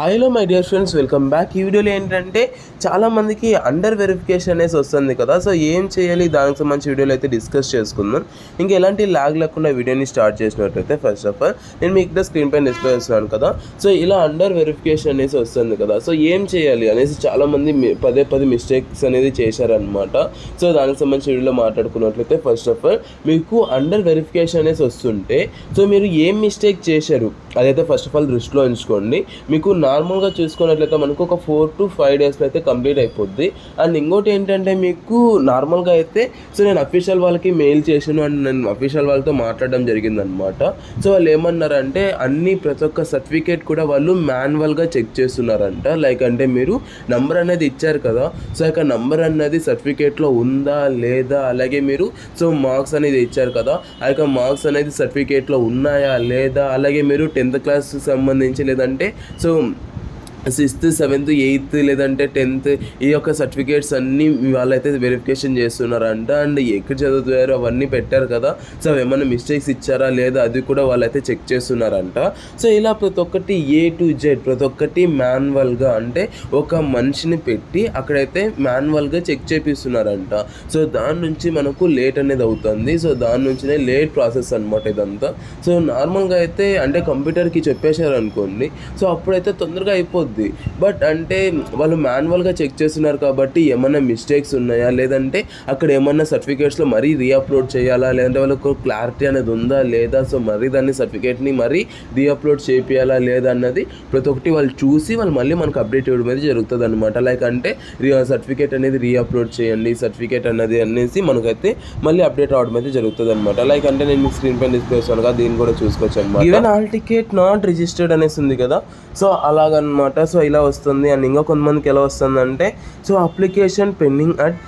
Hello my dear friends, welcome back. ఈ వీడియోలో ఏంటంటే చాలామందికి అండర్ వెరిఫికేషన్ అనేసి వస్తుంది కదా. సో ఏం చేయాలి, దానికి సంబంధించి వీడియోలో అయితే డిస్కస్ చేసుకుందాం. ఇంకా ఎలాంటి లాగ్ లేకుండా వీడియోని స్టార్ట్ చేసినట్లయితే ఫస్ట్ ఆఫ్ ఆల్ నేను మీకు ఇక్కడ స్క్రీన్ పైన డిస్ప్లే చేస్తున్నాను కదా. సో ఇలా అండర్ వెరిఫికేషన్ అనేసి వస్తుంది కదా. సో ఏం చేయాలి అనేసి చాలామంది పదే మిస్టేక్స్ అనేది చేశారనమాట. సో దానికి సంబంధించి వీడియోలో మాట్లాడుకున్నట్లయితే ఫస్ట్ ఆఫ్ ఆల్ మీకు అండర్ వెరిఫికేషన్ అనేసి వస్తుంటే సో మీరు ఏం మిస్టేక్ చేశారు అదైతే ఫస్ట్ ఆఫ్ ఆల్ దృష్టిలో ఉంచుకోండి. మీకు నార్మల్గా చూసుకున్నట్లయితే మనకు ఒక 4 to 5 డేస్లో అయితే కంప్లీట్ అయిపోద్ది. అండ్ ఇంకోటి ఏంటంటే మీకు నార్మల్గా అయితే సో నేను అఫీషియల్ వాళ్ళకి మెయిల్ చేసాను అండ్ నేను అఫీషియల్ వాళ్ళతో మాట్లాడడం జరిగిందనమాట. సో వాళ్ళు ఏమన్నారంటే ప్రతి ఒక్క సర్టిఫికేట్ కూడా వాళ్ళు మాన్యువల్గా చెక్ చేస్తున్నారంట. లైక్ అంటే మీరు నంబర్ అనేది ఇచ్చారు కదా, సో ఇక నంబర్ అనేది సర్టిఫికేట్లో ఉందా లేదా, అలాగే మీరు సో మార్క్స్ అనేది ఇచ్చారు కదా, ఆ యొక్క మార్క్స్ అనేది సర్టిఫికేట్లో ఉన్నాయా లేదా, అలాగే మీరు 10th క్లాస్ సంబంధించి లేదంటే సో 6th, 7th, 8th లేదంటే 10th ఈ యొక్క సర్టిఫికేట్స్ అన్నీ వాళ్ళైతే వెరిఫికేషన్ చేస్తున్నారంట. అండ్ ఎక్కడ చదువుతారో అవన్నీ పెట్టారు కదా, సో ఏమైనా మిస్టేక్స్ ఇచ్చారా లేదా అది కూడా వాళ్ళైతే చెక్ చేస్తున్నారంట. సో ఇలా ప్రతి ఒక్కటి A to Z ప్రతి ఒక్కటి మాన్యువల్గా అంటే ఒక మనిషిని పెట్టి అక్కడైతే మాన్యువల్గా చెక్ చేపిస్తున్నారంట. సో దాని నుంచి మనకు లేట్ అనేది అవుతుంది. సో దాని నుంచినే లేట్ ప్రాసెస్ అనమాట ఇదంతా. సో నార్మల్గా అయితే అంటే కంప్యూటర్కి చెప్పేశారు అనుకోండి, సో అప్పుడైతే తొందరగా అయిపోద్ది. బట్ అంటే వాళ్ళు మాన్యువల్గా చెక్ చేస్తున్నారు కాబట్టి ఏమన్నా మిస్టేక్స్ ఉన్నాయా లేదంటే అక్కడ ఏమన్నా సర్టిఫికేట్స్లో మరీ రీఅప్లోడ్ చేయాలా లేదంటే వాళ్ళకు క్లారిటీ అనేది ఉందా లేదా, సో మరీ దాన్ని సర్టిఫికేట్ని మరీ రీఅప్లోడ్ చేయాలా లేదా అన్నది ప్రతి ఒక్కటి వాళ్ళు చూసి వాళ్ళు మళ్ళీ మనకు అప్డేట్ ఇవ్వడం అనేది జరుగుతుంది అనమాట. లైక్ అంటే సర్టిఫికేట్ అనేది రీఅప్లోడ్ చేయండి సర్టిఫికేట్ అనేది అనేసి మనకైతే మళ్ళీ అప్డేట్ అవడం అయితే జరుగుతుంది అనమాట. లైక్ అంటే నేను మీకు స్క్రీన్ పైన డిస్ప్లే చేస్తాను కదా, దీన్ని కూడా చూసుకోవచ్చు అనమాట. Even all ticket not registered అనేసి ఉంది కదా, సో అలాగనమాట. సో ఇలా వస్తుంది. అండ్ ఇంకా కొంతమందికి ఎలా వస్తుందంటే so application pending at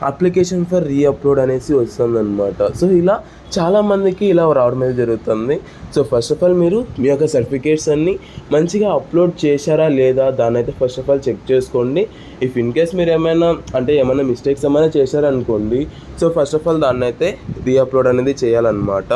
application for re-upload అనేసి వస్తుంది అనమాట. సో ఇలా చాలామందికి ఇలా రావడం అనేది జరుగుతుంది. సో ఫస్ట్ ఆఫ్ ఆల్ మీరు మీ యొక్క సర్టిఫికేట్స్ అన్నీ మంచిగా అప్లోడ్ చేశారా లేదా దాన్ని అయితే ఫస్ట్ ఆఫ్ ఆల్ చెక్ చేసుకోండి. ఇఫ్ ఇన్ కేస్ మీరు ఏమైనా మిస్టేక్స్ ఏమైనా చేశారనుకోండి, సో ఫస్ట్ ఆఫ్ ఆల్ దాన్ని అయితే రీఅప్లోడ్ అనేది చేయాలన్నమాట.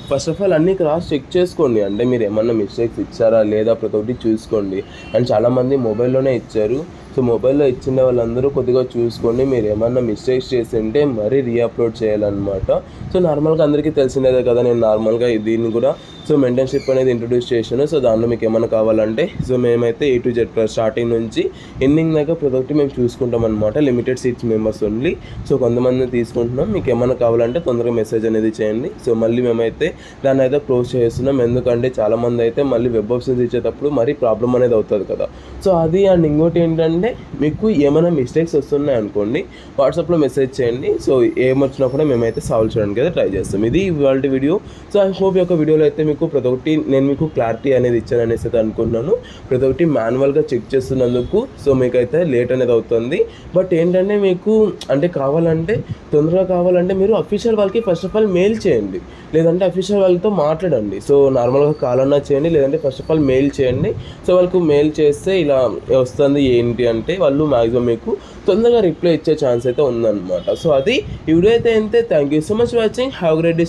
ఫస్ట్ ఆఫ్ ఆల్ అన్నీ క్రాస్ చెక్ చేసుకోండి. అంటే మీరు ఏమన్నా మిస్టేక్స్ ఇచ్చారా లేదా ప్రతి ఒక్కటి చూసుకోండి. అండ్ చాలామంది మొబైల్లోనే ఇచ్చారు. సో మొబైల్లో ఇచ్చిన వాళ్ళందరూ కొద్దిగా చూసుకోండి. మీరు ఏమన్నా మిస్టేక్స్ చేసింటే మరీ రీఅప్లోడ్ చేయాలన్నమాట. సో నార్మల్గా అందరికీ తెలిసినదే కదా, నేను నార్మల్గా దీన్ని కూడా సో మెంటర్షిప్ అనేది ఇంట్రొడ్యూస్ చేశాను. సో దానిలో మీకు ఏమైనా కావాలంటే సో మేమైతే A to Z స్టార్టింగ్ నుంచి ఎండింగ్ దాకా ప్రతి ఒక్కటి మేము చూసుకుంటాం అనమాట. Limited seats members only. So కొంతమంది తీసుకుంటున్నాం. మీకు ఏమైనా కావాలంటే తొందరగా మెసేజ్ అనేది చేయండి. సో మళ్ళీ మేమైతే దాన్ని అయితే క్లోజ్ చేస్తున్నాం. ఎందుకంటే చాలామంది అయితే మళ్ళీ వెబ్ ఆప్షన్స్ ఇచ్చేటప్పుడు మరీ ప్రాబ్లం అనేది అవుతుంది కదా. సో అది. అండ్ ఇంకోటి ఏంటంటే మీకు ఏమైనా మిస్టేక్స్ వస్తున్నాయి అనుకోండి, వాట్సాప్లో మెసేజ్ చేయండి. సో ఏమొచ్చినా కూడా మేమైతే సాల్వ్ చేయడానికి అయితే ట్రై చేస్తాం. ఇది ఇవాళ వీడియో. సో ఐ హోప్ ఈ యొక్క వీడియోలో అయితే మీకు ప్రతి ఒక్కటి నేను మీకు క్లారిటీ అనేది ఇచ్చాను అనేసి అయితే అనుకుంటున్నాను. ప్రతి ఒక్కటి మాన్యువల్గా చెక్ చేస్తున్నందుకు సో మీకైతే లేట్ అనేది అవుతుంది. బట్ ఏంటంటే మీకు అంటే తొందరగా కావాలంటే మీరు అఫీషియల్ వాళ్ళకి ఫస్ట్ ఆఫ్ ఆల్ మెయిల్ చేయండి, లేదంటే అఫీషియల్ వాళ్ళతో మాట్లాడండి. సో నార్మల్గా కాల్ అన్నా చేయండి, లేదంటే ఫస్ట్ ఆఫ్ ఆల్ మెయిల్ చేయండి. సో వాళ్ళకు మెయిల్ చేస్తే ఇలా వస్తుంది ఏంటి అంటే వాళ్ళు మ్యాక్సిమం మీకు తొందరగా రిప్లై ఇచ్చే ఛాన్స్ అయితే ఉందన్నమాట. సో అది ఈ వీడియో అయితే అంతే. Thank you so much watching. Have great day.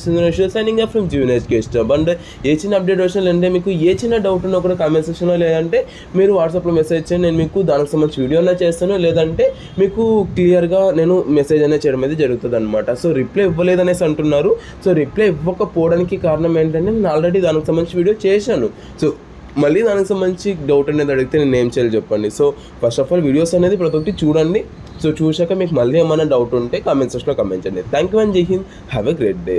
Signing off from Jeevan stub. And ఏ చిన్న అప్డేట్ వచ్చినా అంటే మీకు ఏ చిన్న డౌట్ ఉన్నా కూడా కామెంట్ సెక్షన్లో లేదంటే మీరు వాట్సాప్లో మెసేజ్ చేయండి. నేను మీకు దానికి సంబంధించి వీడియో అన్నా చేస్తాను, లేదంటే మీకు క్లియర్గా నేను మెసేజ్ అనేది చేయడం అయితే జరుగుతుంది అనమాట. సో రిప్లై ఇవ్వలేదనేసి అంటున్నారు. సో రిప్లై ఇవ్వకపోవడానికి కారణం ఏంటంటే నేను ఆల్రెడీ దానికి సంబంధించి వీడియో చేశాను. సో మళ్ళీ దానికి సంబంధించి డౌట్ అనేది అడిగితే నేను ఏం చేయాలి చెప్పండి. So first of all videos అనేది ప్రతి ఒక్కటి చూడండి. సో చూశాక మీకు మళ్ళీ ఏమైనా డౌట్ ఉంటే కామెంట్ సెక్షన్లో కామెంట్ చేయండి. థ్యాంక్ యూ అండ్ జై Hind. Have a great day.